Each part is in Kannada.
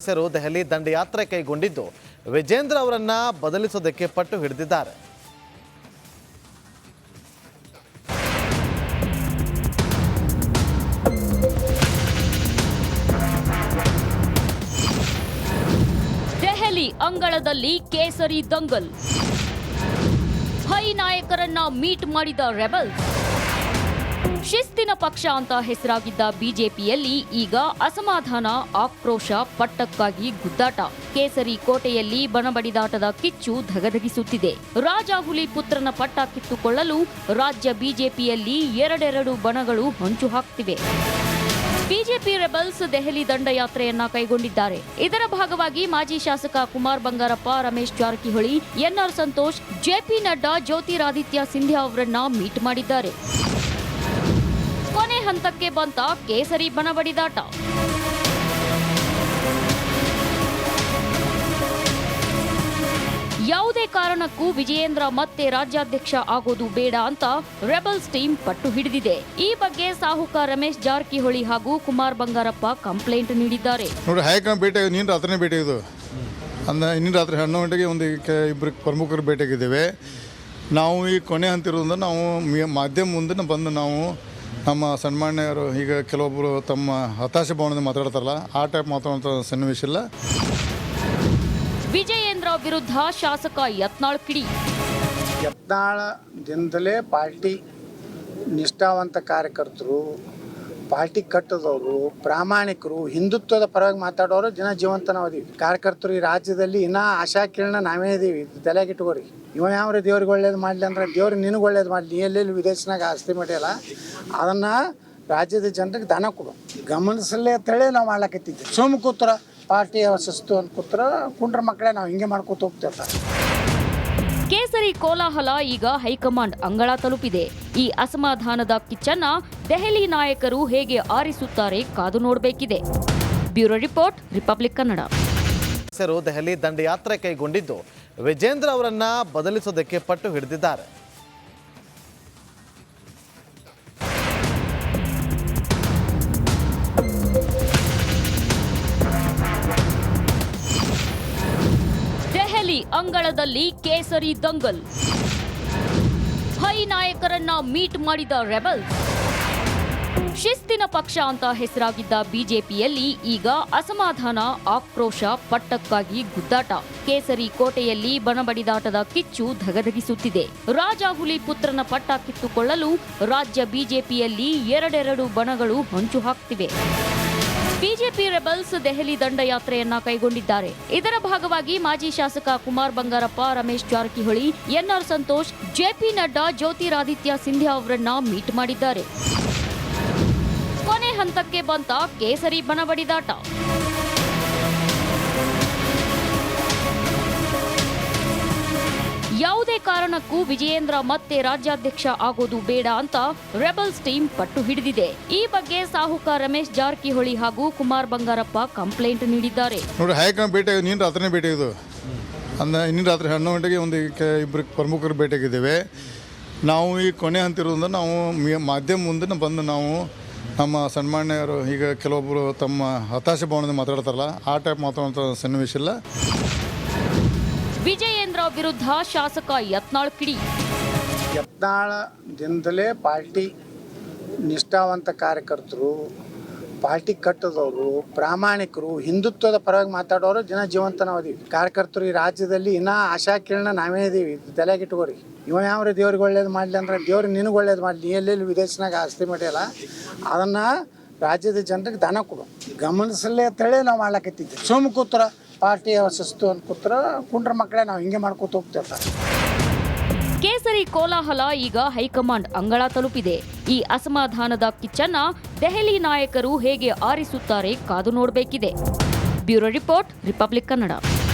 ಸದಸ್ಯರು ದೆಹಲಿ ದಂಡಯಾತ್ರೆ ಕೈಗೊಂಡಿದ್ದು ವಿಜೇಂದ್ರ ಅವರನ್ನ ಬದಲಿಸೋದಕ್ಕೆ ಪಟ್ಟು ಹಿಡಿದಿದ್ದಾರೆ. ದೆಹಲಿ ಅಂಗಳದಲ್ಲಿ ಕೇಸರಿ ದಂಗಲ್, ಹೈ ನಾಯಕರನ್ನ ಮೀಟ್ ಮಾಡಿದ ರೆಬಲ್ಸ್. ಶಿಸ್ತಿನ ಪಕ್ಷ ಅಂತ ಹೆಸರಾಗಿದ್ದ ಬಿಜೆಪಿಯಲ್ಲಿ ಈಗ ಅಸಮಾಧಾನ, ಆಕ್ರೋಶ, ಪಟ್ಟಕ್ಕಾಗಿ ಗುದ್ದಾಟ. ಕೇಸರಿ ಕೋಟೆಯಲ್ಲಿ ಬಣಬಡಿದಾಟದ ಕಿಚ್ಚು ಧಗಧಗಿಸುತ್ತಿದೆ. ರಾಜಾಹುಲಿ ಪುತ್ರನ ಪಟ್ಟ ಕಿತ್ತುಕೊಳ್ಳಲು ರಾಜ್ಯ ಬಿಜೆಪಿಯಲ್ಲಿ ಎರಡೆರಡು ಬಣಗಳು ಹೊಂಚು ಹಾಕ್ತಿವೆ. ಬಿಜೆಪಿ ರೆಬಲ್ಸ್ ದೆಹಲಿ ದಂಡಯಾತ್ರೆಯನ್ನ ಕೈಗೊಂಡಿದ್ದಾರೆ. ಇದರ ಭಾಗವಾಗಿ ಮಾಜಿ ಶಾಸಕ ಕುಮಾರ್ ಬಂಗಾರಪ್ಪ, ರಮೇಶ್ ಜಾರಕಿಹೊಳಿ, ಎನ್ಆರ್ ಸಂತೋಷ್, ಜೆಪಿ ನಡ್ಡಾ, ಜ್ಯೋತಿರಾದಿತ್ಯ ಸಿಂಧ್ಯಾ ಅವರನ್ನ ಮೀಟ್ ಮಾಡಿದ್ದಾರೆ. ಕೊನೆ ಹಂತಕ್ಕೆ ಬಂತ ಕೇಸರಿ ಬಣಬಡಿದಾಟ. ಯಾವುದೇ ಕಾರಣಕ್ಕೂ ವಿಜಯೇಂದ್ರ ಮತ್ತೆ ರಾಜ್ಯಾಧ್ಯಕ್ಷ ಆಗೋದು ಬೇಡ ಅಂತ ರೆಬಲ್ಸ್ ಟೀಮ್ ಪಟ್ಟು ಹಿಡಿದಿದೆ. ಈ ಬಗ್ಗೆ ಸಾಹುಕಾರ ರಮೇಶ್ ಜಾರಕಿಹೊಳಿ ಹಾಗೂ ಕುಮಾರ್ ಬಂಗಾರಪ್ಪ ಕಂಪ್ಲೇಂಟ್ ನೀಡಿದ್ದಾರೆ. ನೋಡಿ, ಹೈಕಮಾಂಡ್ ಭೇಟಿ ನೀನು ರಾತ್ರಿನೇ ಭೇಟಿ ಇದು ಅಂದ್ರೆ ಇನ್ನಿನ ರಾತ್ರಿ 11 ಗಂಟೆಗೆ ಒಂದು ಇಬ್ಬರು ಪ್ರಮುಖರು ಭೇಟಿಯಾಗಿದ್ದೇವೆ. ನಾವು ಈ ಕೊನೆ ಹಂತಿರೋದ್ರಿಂದ ನಾವು ಮಾಧ್ಯಮ ಮುಂದೆ ಬಂದು ನಾವು ನಮ್ಮ ಸನ್ಮಾನ್ಯರು ಈಗ ಕೆಲವೊಬ್ಬರು ತಮ್ಮ ಹತಾಶೆ ಭಾವನೆ ಮಾತಾಡ್ತಾರಲ್ಲ, ಆ ಟೈಪ್ ಮಾತಾಡುವಂಥ ಸನ್ನಿವೇಶ ಇಲ್ಲ. ವಿಜಯೇಂದ್ರ ವಿರುದ್ಧ ಶಾಸಕ ಯತ್ನಾಳ್ ಕಿಡಿ. ಯತ್ನಾಳದಿಂದಲೇ ಪಾರ್ಟಿ ನಿಷ್ಠಾವಂತ ಕಾರ್ಯಕರ್ತರು, ಪಾರ್ಟಿ ಕಟ್ಟದವರು, ಪ್ರಾಮಾಣಿಕರು, ಹಿಂದುತ್ವದ ಪರವಾಗಿ ಮಾತಾಡೋರು ಜನ ಜೀವಂತ ನಾವು ಅದೀವಿ. ಕಾರ್ಯಕರ್ತರು ಈ ರಾಜ್ಯದಲ್ಲಿ ಇನ್ನೂ ಆಶಾಕಿರಣ ನಾವೇ ಇದೀವಿ. ತಲೆಗಿಟ್ಕೋರಿ, ಇವ ಯಾವ್ರಿ ದೇವ್ರಿಗೆ ಒಳ್ಳೇದು ಮಾಡಲಿ ಅಂದ್ರೆ ದೇವ್ರಿಗೆ ನಿನಗೆ ಒಳ್ಳೇದು ಮಾಡಲಿ. ಎಲ್ಲೆಲ್ಲಿ ವಿದೇಶನಾಗ ಆಸ್ತಿ ಮಾಡಿಯಲ್ಲ ಅದನ್ನು ರಾಜ್ಯದ ಜನರಿಗೆ ದಾನ ಕೊಡು, ಗಮನಿಸಲೇ ಅಂತೇಳಿ ನಾವು ಮಾಡ್ಲಾಕತ್ತಿದ್ವಿ. ಸುಮ್ಮ ಕೂತ್ರ ಪಾರ್ಟಿ ಶಿಸ್ತು ಅಂತ ಕೂತ್ರ ಕುಂಡ್ರ ಮಕ್ಕಳೇ ನಾವು ಹಿಂಗೆ ಮಾಡ್ಕೊತ ಹೋಗ್ತಿರ್ತಾರೆ. ಕೇಸರಿ ಕೋಲಾಹಲ ಈಗ ಹೈಕಮಾಂಡ್ ಅಂಗಳ ತಲುಪಿದೆ. ಈ ಅಸಮಾಧಾನದ ಕಿಚ್ಚನ್ನ ದೆಹಲಿ ನಾಯಕರು ಹೇಗೆ ಆರಿಸುತ್ತಾರೆ ಕಾದು ನೋಡಬೇಕಿದೆ. Bureau report, Republic Kannada. ಸದಸ್ಯರು ದೆಹಲಿ ದಂಡಯಾತ್ರೆ ಕೈಗೊಂಡಿದ್ದು ವಿಜೇಂದ್ರ ಅವರನ್ನ ಬದಲಿಸೋದಕ್ಕೆ ಪಟ್ಟು ಹಿಡಿದಿದ್ದಾರೆ. ದೆಹಲಿ ಅಂಗಳದಲ್ಲಿ ಕೇಸರಿ ದಂಗಲ್, ಹೈ ನಾಯಕರನ್ನ ಮೀಟ್ ಮಾಡಿದ ರೆಬಲ್ಸ್. ಶಿಸ್ತಿನ ಪಕ್ಷ ಅಂತ ಹೆಸರಾಗಿದ್ದ ಬಿಜೆಪಿಯಲ್ಲಿ ಈಗ ಅಸಮಾಧಾನ, ಆಕ್ರೋಶ, ಪಟ್ಟಕ್ಕಾಗಿ ಗುದ್ದಾಟ. ಕೇಸರಿ ಕೋಟೆಯಲ್ಲಿ ಬಣಬಡಿದಾಟದ ಕಿಚ್ಚು ಧಗಧಗಿಸುತ್ತಿದೆ. ರಾಜಾಹುಲಿ ಪುತ್ರನ ಪಟ್ಟ ಕಿತ್ತುಕೊಳ್ಳಲು ರಾಜ್ಯ ಬಿಜೆಪಿಯಲ್ಲಿ ಎರಡೆರಡು ಬಣಗಳು ಹೊಂಚು ಹಾಕ್ತಿವೆ. ಬಿಜೆಪಿ ರೆಬಲ್ಸ್ ದೆಹಲಿ ದಂಡಯಾತ್ರೆಯನ್ನ ಕೈಗೊಂಡಿದ್ದಾರೆ. ಇದರ ಭಾಗವಾಗಿ ಮಾಜಿ ಶಾಸಕ ಕುಮಾರ್ ಬಂಗಾರಪ್ಪ, ರಮೇಶ್ ಜಾರಕಿಹೊಳಿ, ಎನ್ಆರ್ ಸಂತೋಷ್, ಜೆಪಿ ನಡ್ಡಾ, ಜ್ಯೋತಿರಾದಿತ್ಯ ಸಿಂಧ್ಯಾ ಅವರನ್ನ ಮೀಟ್ ಮಾಡಿದ್ದಾರೆ. ಕೊನೆ ಹಂತಕ್ಕೆ ಬಂತ ಕೇಸರಿ ಬಣಬಡಿದಾಟ. ಯಾವುದೇ ಕಾರಣಕ್ಕೂ ವಿಜಯೇಂದ್ರ ಮತ್ತೆ ರಾಜ್ಯಾಧ್ಯಕ್ಷ ಆಗೋದು ಬೇಡ ಅಂತ ರೆಬಲ್ಸ್ ಟೀಮ್ ಪಟ್ಟು ಹಿಡಿದಿದೆ. ಈ ಬಗ್ಗೆ ಸಾಹುಕಾರ ರಮೇಶ್ ಜಾರಕಿಹೊಳಿ ಹಾಗೂ ಕುಮಾರ್ ಬಂಗಾರಪ್ಪ ಕಂಪ್ಲೇಂಟ್ ನೀಡಿದ್ದಾರೆ. ನೋಡಿ, ಹೈಕಮಾಂಡ್ ಭೇಟಿ ನೀನು ರಾತ್ರಿನೇ ಭೇಟಿ ಇದು ಅಂದ್ರೆ ಇನ್ನಿನ ರಾತ್ರಿ 11 ಗಂಟೆಗೆ ಒಂದು ಇಬ್ಬರು ಪ್ರಮುಖರು ಭೇಟಿಯಾಗಿದ್ದೇವೆ. ನಾವು ಈ ಕೊನೆ ಹಂತಿರೋದ್ರಿಂದ ನಾವು ಮಾಧ್ಯಮ ಮುಂದೆ ಬಂದು ನಾವು ನಮ್ಮ ಸನ್ಮಾನ್ಯರು ಈಗ ಕೆಲವೊಬ್ಬರು ತಮ್ಮ ಹತಾಶೆ ಭಾವನೆ ಮಾತಾಡ್ತಾರಲ್ಲ, ಆ ಟೈಪ್ ಮಾತಾಡುವಂಥ ಸನ್ನಿವೇಶ ಇಲ್ಲ. ವಿಜಯೇಂದ್ರ ವಿರುದ್ಧ ಶಾಸಕ ಯತ್ನಾಳ್ ಕಿಡಿ. ಯತ್ನಾಳದಿಂದಲೇ ಪಾರ್ಟಿ ನಿಷ್ಠಾವಂತ ಕಾರ್ಯಕರ್ತರು, ಪಾರ್ಟಿ ಕಟ್ಟದವರು, ಪ್ರಾಮಾಣಿಕರು, ಹಿಂದುತ್ವದ ಪರವಾಗಿ ಮಾತಾಡೋರು ಜನ ಜೀವಂತ ನಾವು ಅದೀವಿ. ಕಾರ್ಯಕರ್ತರು ಈ ರಾಜ್ಯದಲ್ಲಿ ಇನ್ನೂ ಆಶಾಕಿರಣ ನಾವೇ ಇದೀವಿ. ತಲೆಗಿಟ್ಕೋರಿ, ಇವ ಯಾವ್ರಿ ದೇವ್ರಿಗೆ ಒಳ್ಳೇದು ಮಾಡಲಿ ಅಂದ್ರೆ ದೇವ್ರಿಗೆ ನಿನಗೆ ಒಳ್ಳೇದು ಮಾಡಲಿ. ಎಲ್ಲೆಲ್ಲಿ ವಿದೇಶನಾಗ ಆಸ್ತಿ ಮಾಡಿಯಲ್ಲ ಅದನ್ನು ರಾಜ್ಯದ ಜನರಿಗೆ ದಾನ ಕೊಡು, ಗಮನಿಸಲೇ ಅಂತೇಳಿ ನಾವು ಮಾಡ್ಲಾಕತ್ತಿದ್ವಿ. ಸುಮ್ಮ ಕೂತ್ರ ಪಾರ್ಟಿ ಶಿಸ್ತು ಅಂತ ಕೂತ್ರ ಕುಂಡ್ರ ಮಕ್ಕಳೇ ನಾವು ಹಿಂಗೆ ಮಾಡ್ಕೊತ ಹೋಗ್ತಿರ್ತಾರೆ. ಕೇಸರಿ ಕೋಲಾಹಲ ಈಗ ಹೈಕಮಾಂಡ್ ಅಂಗಳ ತಲುಪಿದೆ. ಈ ಅಸಮಾಧಾನದ ಕಿಚ್ಚನ್ನ ದೆಹಲಿ ನಾಯಕರು ಹೇಗೆ ಆರಿಸುತ್ತಾರೆ ಕಾದು ನೋಡಬೇಕಿದೆ. Bureau report, Republic Kannada.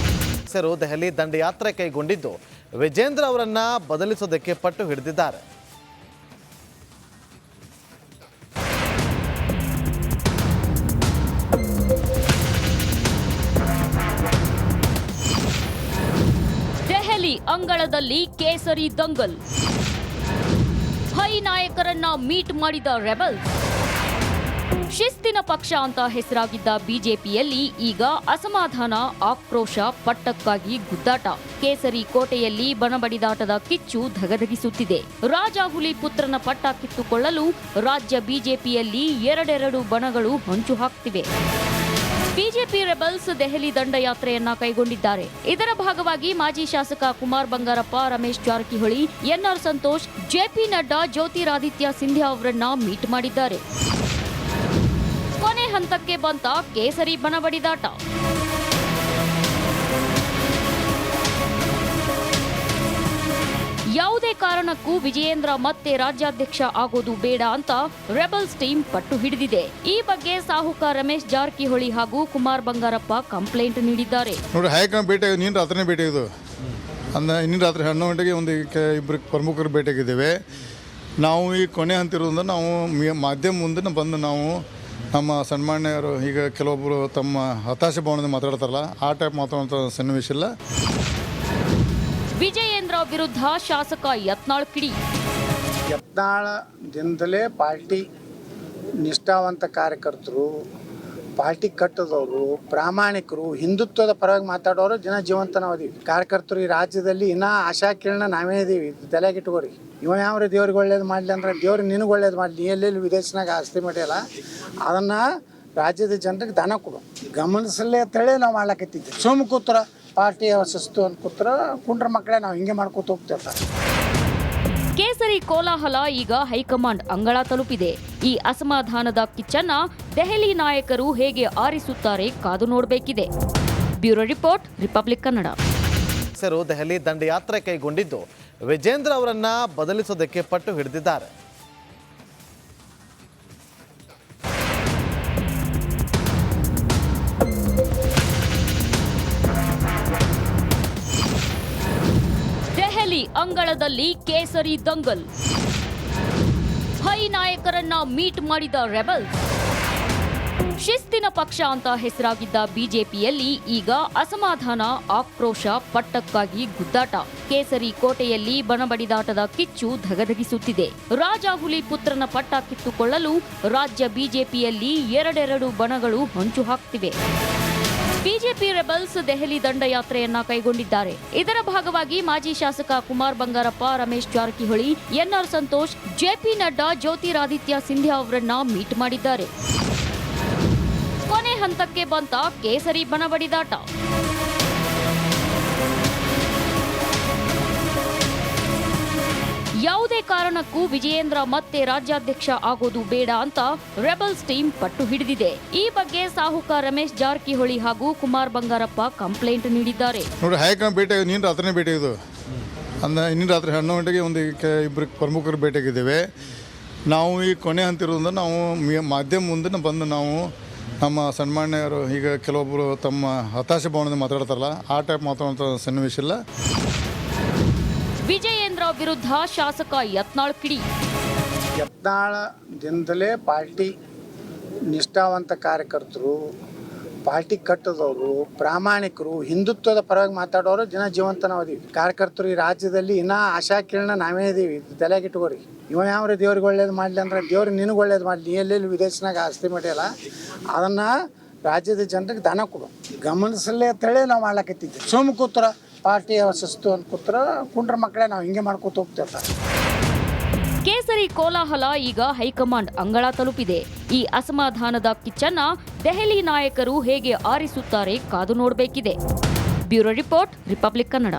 ಸದಸ್ಯರು ದೆಹಲಿ ದಂಡಯಾತ್ರೆ ಕೈಗೊಂಡಿದ್ದು ವಿಜೇಂದ್ರ ಅವರನ್ನ ಬದಲಿಸೋದಕ್ಕೆ ಪಟ್ಟು ಹಿಡಿದಿದ್ದಾರೆ. ದೆಹಲಿ ಅಂಗಳದಲ್ಲಿ ಕೇಸರಿ ದಂಗಲ್, ಹೈ ನಾಯಕರನ್ನ ಮೀಟ್ ಮಾಡಿದ ರೆಬಲ್ಸ್. ಶಿಸ್ತಿನ ಪಕ್ಷ ಅಂತ ಹೆಸರಾಗಿದ್ದ ಬಿಜೆಪಿಯಲ್ಲಿ ಈಗ ಅಸಮಾಧಾನ, ಆಕ್ರೋಶ, ಪಟ್ಟಕ್ಕಾಗಿ ಗುದ್ದಾಟ. ಕೇಸರಿ ಕೋಟೆಯಲ್ಲಿ ಬಣಬಡಿದಾಟದ ಕಿಚ್ಚು ಧಗಧಗಿಸುತ್ತಿದೆ. ರಾಜಾಹುಲಿ ಪುತ್ರನ ಪಟ್ಟ ಕಿತ್ತುಕೊಳ್ಳಲು ರಾಜ್ಯ ಬಿಜೆಪಿಯಲ್ಲಿ ಎರಡೆರಡು ಬಣಗಳು ಹೊಂಚು ಹಾಕ್ತಿವೆ. ಬಿಜೆಪಿ ರೆಬಲ್ಸ್ ದೆಹಲಿ ದಂಡಯಾತ್ರೆಯನ್ನ ಕೈಗೊಂಡಿದ್ದಾರೆ. ಇದರ ಭಾಗವಾಗಿ ಮಾಜಿ ಶಾಸಕ ಕುಮಾರ್ ಬಂಗಾರಪ್ಪ, ರಮೇಶ್ ಜಾರಕಿಹೊಳಿ, ಎನ್ಆರ್ ಸಂತೋಷ್, ಜೆಪಿ ನಡ್ಡಾ, ಜ್ಯೋತಿರಾದಿತ್ಯ ಸಿಂಧ್ಯಾ ಅವರನ್ನ ಮೀಟ್ ಮಾಡಿದ್ದಾರೆ. ಕೊನೆ ಹಂತಕ್ಕೆ ಬಂತ ಕೇಸರಿ ಬಣಬಡಿದಾಟ. ಯಾವುದೇ ಕಾರಣಕ್ಕೂ ವಿಜಯೇಂದ್ರ ಮತ್ತೆ ರಾಜ್ಯಾಧ್ಯಕ್ಷ ಆಗೋದು ಬೇಡ ಅಂತ ರೆಬಲ್ಸ್ ಟೀಮ್ ಪಟ್ಟು ಹಿಡಿದಿದೆ. ಈ ಬಗ್ಗೆ ಸಾಹುಕಾರ ರಮೇಶ್ ಜಾರಕಿಹೊಳಿ ಹಾಗೂ ಕುಮಾರ್ ಬಂಗಾರಪ್ಪ ಕಂಪ್ಲೇಂಟ್ ನೀಡಿದ್ದಾರೆ. ನೋಡಿ, ಹೈಕಮಾಂಡ್ ಭೇಟಿ ನಿನ್ನ ರಾತ್ರಿನೇ ಭೇಟಿ ಇದು ನಿನ್ನ ರಾತ್ರಿ 11 ಗಂಟೆಗೆ ಇಬ್ಬರು ಪ್ರಮುಖರು ಭೇಟಿಯಾಗಿದ್ದೇವೆ. ನಾವು ಈ ಕೊನೆ ಹಂತಿರೋದ್ರಿಂದ ನಾವು ಮಾಧ್ಯಮ ಮುಂದೆ ಬಂದು ನಾವು ನಮ್ಮ ಸನ್ಮಾನ್ಯರು ಈಗ ಕೆಲವೊಬ್ಬರು ತಮ್ಮ ಹತಾಶೆ ಭಾವನೆ ಮಾತಾಡ್ತಾರಲ್ಲ, ಆ ಟೈಪ್ ಮಾತಾಡುವಂಥ ಸನ್ನಿವೇಶ ಇಲ್ಲ. ವಿಜಯೇಂದ್ರ ವಿರುದ್ಧ ಶಾಸಕ ಯತ್ನಾಳ್ ಕಿಡಿ. ಯತ್ನಾಳದಿಂದಲೇ ಪಾರ್ಟಿ ನಿಷ್ಠಾವಂತ ಕಾರ್ಯಕರ್ತರು, ಪಾರ್ಟಿ ಕಟ್ಟದವರು, ಪ್ರಾಮಾಣಿಕರು, ಹಿಂದುತ್ವದ ಪರವಾಗಿ ಮಾತಾಡೋರು ಜನ ಜೀವಂತ ನಾವು ಅದೀವಿ. ಕಾರ್ಯಕರ್ತರು ಈ ರಾಜ್ಯದಲ್ಲಿ ಇನ್ನೂ ಆಶಾಕಿರಣ ನಾವೇ ಇದೀವಿ. ತಲೆಗಿಟ್ಕೋರಿ, ಇವ ಯಾವ್ರಿ ದೇವ್ರಿಗೆ ಒಳ್ಳೇದು ಮಾಡಲಿ ಅಂದ್ರೆ ದೇವ್ರಿಗೆ ನಿನಗೆ ಒಳ್ಳೇದು ಮಾಡಲಿ. ಎಲ್ಲೆಲ್ಲಿ ವಿದೇಶನಾಗ ಆಸ್ತಿ ಮಾಡಿಯಲ್ಲ, ಅದನ್ನು ರಾಜ್ಯದ ಜನರಿಗೆ ದಾನ ಕೊಡು, ಗಮನಿಸಲೇ ಅಂತೇಳಿ ನಾವು ಮಾಡ್ಲಾಕತ್ತಿದ್ವಿ. ಸುಮ್ಮ ಕೂತ್ರ ಪಾರ್ಟಿ ಶಿಸ್ತು ಅಂತ ಕೂತ್ರ ಕುಂಡ್ರ ಮಕ್ಕಳೇ ನಾವು ಹಿಂಗೆ ಮಾಡ್ಕೊತ ಹೋಗ್ತಿರ್ತಾರೆ. ಕೇಸರಿ ಕೋಲಾಹಲ ಈಗ ಹೈಕಮಾಂಡ್ ಅಂಗಳ ತಲುಪಿದೆ. ಈ ಅಸಮಾಧಾನದ ಕಿಚ್ಚನ್ನ ದೆಹಲಿ ನಾಯಕರು ಹೇಗೆ ಆರಿಸುತ್ತಾರೆ ಕಾದು ನೋಡಬೇಕಿದೆ. Bureau report, Republic Kannada. Delhi ದಂಡಯಾತ್ರೆ ಕೈಗೊಂಡಿದ್ದು ವಿಜೇಂದ್ರ ಅವರನ್ನ ಬದಲಿಸೋದಕ್ಕೆ ಪಟ್ಟು ಹಿಡಿದಿದ್ದಾರೆ. ದೆಹಲಿ ಅಂಗಳದಲ್ಲಿ ಕೇಸರಿ ದಂಗಲ್. ಹೈ ನಾಯಕರನ್ನ ಮೀಟ್ ಮಾಡಿದ ರೆಬಲ್ಸ್. ಶಿಸ್ತಿನ ಪಕ್ಷ ಅಂತ ಹೆಸರಾಗಿದ್ದ ಬಿಜೆಪಿಯಲ್ಲಿ ಈಗ ಅಸಮಾಧಾನ, ಆಕ್ರೋಶ, ಪಟ್ಟಕ್ಕಾಗಿ ಗುದ್ದಾಟ. ಕೇಸರಿ ಕೋಟೆಯಲ್ಲಿ ಬಣಬಡಿದಾಟದ ಕಿಚ್ಚು ಧಗಧಗಿಸುತ್ತಿದೆ. ರಾಜಾಹುಲಿ ಪುತ್ರನ ಪಟ್ಟ ಕಿತ್ತುಕೊಳ್ಳಲು ರಾಜ್ಯ ಬಿಜೆಪಿಯಲ್ಲಿ ಎರಡೆರಡು ಬಣಗಳು ಹೊಂಚು ಹಾಕ್ತಿವೆ. ಬಿಜೆಪಿ ರೆಬಲ್ಸ್ ದೆಹಲಿ ದಂಡಯಾತ್ರೆಯನ್ನ ಕೈಗೊಂಡಿದ್ದಾರೆ. ಇದರ ಭಾಗವಾಗಿ ಮಾಜಿ ಶಾಸಕ ಕುಮಾರ್ ಬಂಗಾರಪ್ಪ, ರಮೇಶ್ ಜಾರಕಿಹೊಳಿ, ಎನ್ಆರ್ ಸಂತೋಷ್, ಜೆಪಿ ನಡ್ಡಾ, ಜ್ಯೋತಿರಾದಿತ್ಯ ಸಿಂಧ್ಯಾ ಅವರನ್ನ ಮೀಟ್ ಮಾಡಿದ್ದಾರೆ. ಕೊನೆ ಹಂತಕ್ಕೆ ಬಂತ ಕೇಸರಿ ಬಣಬಡಿದಾಟ. ಯಾವುದೇ ಕಾರಣಕ್ಕೂ ವಿಜಯೇಂದ್ರ ಮತ್ತೆ ರಾಜ್ಯಾಧ್ಯಕ್ಷ ಆಗೋದು ಬೇಡ ಅಂತ ರೆಬಲ್ಸ್ ಟೀಮ್ ಪಟ್ಟು ಹಿಡಿದಿದೆ. ಈ ಬಗ್ಗೆ ಸಾಹುಕಾರ ರಮೇಶ್ ಜಾರಕಿಹೊಳಿ ಹಾಗೂ ಕುಮಾರ್ ಬಂಗಾರಪ್ಪ ಕಂಪ್ಲೇಂಟ್ ನೀಡಿದ್ದಾರೆ. ನೋಡಿ, ಹೈಕಮಾಂಡ್ ಭೇಟಿ ನಿನ್ನ ರಾತ್ರಿನೇ ಭೇಟಿ ಇದು ನಿನ್ನ ರಾತ್ರಿ 11 ಗಂಟೆಗೆ ಇಬ್ಬರು ಪ್ರಮುಖರು ಭೇಟಿಯಾಗಿದ್ದೇವೆ. ನಾವು ಈ ಕೊನೆ ಹಂತಿರೋದ್ರಿಂದ ನಾವು ಮಾಧ್ಯಮ ಮುಂದೆ ಬಂದು ನಾವು ನಮ್ಮ ಸನ್ಮಾನ್ಯರು ಈಗ ಕೆಲವೊಬ್ಬರು ತಮ್ಮ ಹತಾಶೆ ಭಾವನೆ ಮಾತಾಡ್ತಾರಲ್ಲ, ಆ ಟೈಪ್ ಮಾತಾಡುವಂಥ ಸನ್ನಿವೇಶ ಇಲ್ಲ. ವಿಜಯೇಂದ್ರ ವಿರುದ್ಧ ಶಾಸಕ ಯತ್ನಾಳ್ ಕಿಡಿ. ಯತ್ನಾಳದಿಂದಲೇ ಪಾರ್ಟಿ ನಿಷ್ಠಾವಂತ ಕಾರ್ಯಕರ್ತರು, ಪಾರ್ಟಿ ಕಟ್ಟದವರು, ಪ್ರಾಮಾಣಿಕರು, ಹಿಂದುತ್ವದ ಪರವಾಗಿ ಮಾತಾಡೋರು ಜನ ಜೀವಂತ ನಾವು ಅದೀವಿ. ಕಾರ್ಯಕರ್ತರು ಈ ರಾಜ್ಯದಲ್ಲಿ ಇನ್ನೂ ಆಶಾಕಿರಣ ನಾವೇ ಇದೀವಿ. ತಲೆಗಿಟ್ಕೋರಿ, ಇವ ಯಾವ್ರಿ ದೇವ್ರಿಗೆ ಒಳ್ಳೇದು ಮಾಡಲಿ ಅಂದ್ರೆ ದೇವ್ರಿಗೆ ನಿನಗೆ ಒಳ್ಳೇದು ಮಾಡಲಿ. ಎಲ್ಲೆಲ್ಲಿ ವಿದೇಶನಾಗ ಆಸ್ತಿ ಮಾಡಿಯಲ್ಲ, ಅದನ್ನು ರಾಜ್ಯದ ಜನರಿಗೆ ದಾನ ಕೊಡು, ಗಮನಿಸಲೇ ಅಂತೇಳಿ ನಾವು ಮಾಡ್ಲಾಕತ್ತಿದ್ವಿ. ಸುಮ್ಮ ಕೂತ್ರ ಪಾರ್ಟಿ ಶಿಸ್ತು ಅಂತ ಕೂತ್ರ ಕುಂಡ್ರ ಮಕ್ಕಳೇ ನಾವು ಹಿಂಗೆ ಮಾಡ್ಕೊತ ಹೋಗ್ತಿರ್ತಾರೆ. ಕೇಸರಿ ಕೋಲಾಹಲ ಈಗ ಹೈಕಮಾಂಡ್ ಅಂಗಳ ತಲುಪಿದೆ. ಈ ಅಸಮಾಧಾನದ ಕಿಚ್ಚನ್ನ ದೆಹಲಿ ನಾಯಕರು ಹೇಗೆ ಆರಿಸುತ್ತಾರೆ ಕಾದು ನೋಡಬೇಕಿದೆ. Bureau report, Republic Kannada.